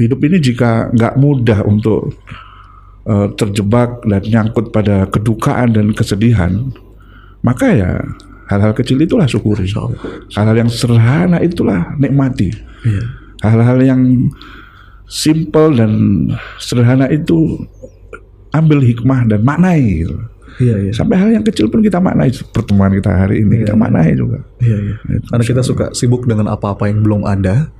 hidup ini jika nggak mudah untuk terjebak dan nyangkut pada kedukaan dan kesedihan, maka ya hal-hal kecil itulah syukuri. Hal-hal yang sederhana itulah nikmati. Iya. Hal-hal yang simple dan sederhana itu ambil hikmah dan maknai. Iya. Sampai hal yang kecil pun kita maknai. Pertemuan kita hari ini kita maknai juga. Iya. Karena kita suka sibuk dengan apa-apa yang belum ada,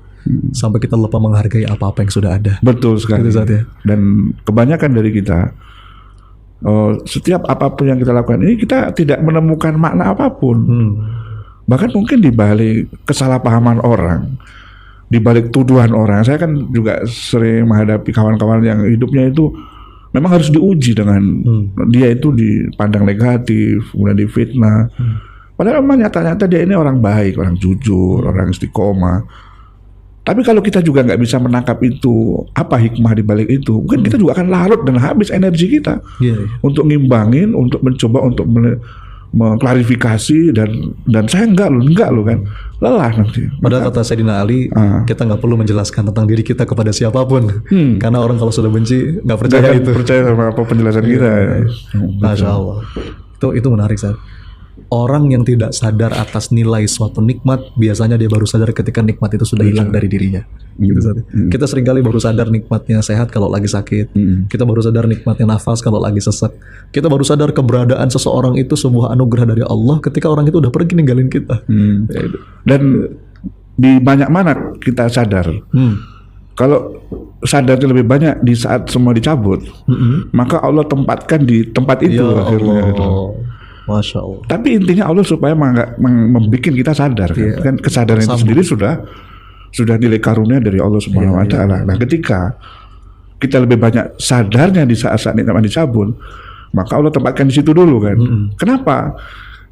sampai kita lupa menghargai apa-apa yang sudah ada. Betul sekali. Gitu, Ustaz, ya. Dan kebanyakan dari kita, setiap apapun yang kita lakukan ini kita tidak menemukan makna apapun. Bahkan mungkin di balik kesalahpahaman orang, di balik tuduhan orang. Saya kan juga sering menghadapi kawan-kawan yang hidupnya itu memang harus diuji dengan dia itu dipandang negatif, kemudian difitnah. Padahal memang nyata-nyata dia ini orang baik, orang jujur, orang istiqomah. Tapi kalau kita juga nggak bisa menangkap itu, apa hikmah di balik itu, mungkin kita juga akan larut dan habis energi kita untuk ngimbangin, untuk mencoba untuk mengklarifikasi dan saya enggak loh kan, lelah nanti. Padahal kata Sayyidina Ali, kita nggak perlu menjelaskan tentang diri kita kepada siapapun, karena orang kalau sudah benci nggak percaya itu. Percaya sama apa penjelasan kita. Masya Allah, itu menarik, Ustaz. Orang yang tidak sadar atas nilai suatu nikmat, biasanya dia baru sadar ketika nikmat itu sudah hilang dari dirinya. Gitu, Ustaz. Kita seringkali baru sadar nikmatnya sehat kalau lagi sakit. Kita baru sadar nikmatnya nafas kalau lagi sesak. Kita baru sadar keberadaan seseorang itu sebuah anugerah dari Allah ketika orang itu udah pergi ninggalin kita. Dan di banyak mana kita sadar. Kalau sadarnya lebih banyak di saat semua dicabut, maka Allah tempatkan di tempat itu. Ya akhirnya. Allah. Masya Allah. Tapi intinya Allah supaya membuat kita sadar, kan kesadaran itu sendiri sudah nilai karunia dari Allah Subhanahu Wa Taala. Nah, ketika kita lebih banyak sadarnya di saat-saat nikmat dicabut, maka Allah tempatkan di situ dulu kan. Kenapa?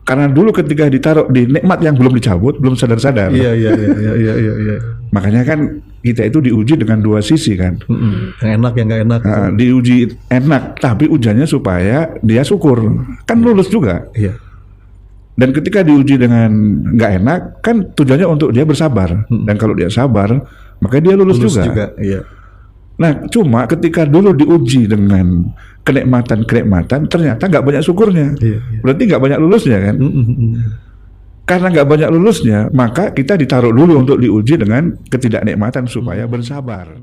Karena dulu ketika ditaruh di nikmat yang belum dicabut, belum sadar-sadar. Iya. Makanya kan kita itu diuji dengan dua sisi kan. Yang enak, yang nggak enak. Diuji enak, tapi ujiannya supaya dia syukur. Kan lulus juga. Iya. Dan ketika diuji dengan nggak enak, kan tujuannya untuk dia bersabar. Dan kalau dia sabar, maka dia lulus juga. Iya. Nah, cuma ketika dulu diuji dengan kenikmatan, ternyata nggak banyak syukurnya. Berarti nggak banyak lulusnya kan? Karena nggak banyak lulusnya, maka kita ditaruh dulu untuk diuji dengan ketidaknikmatan supaya bersabar.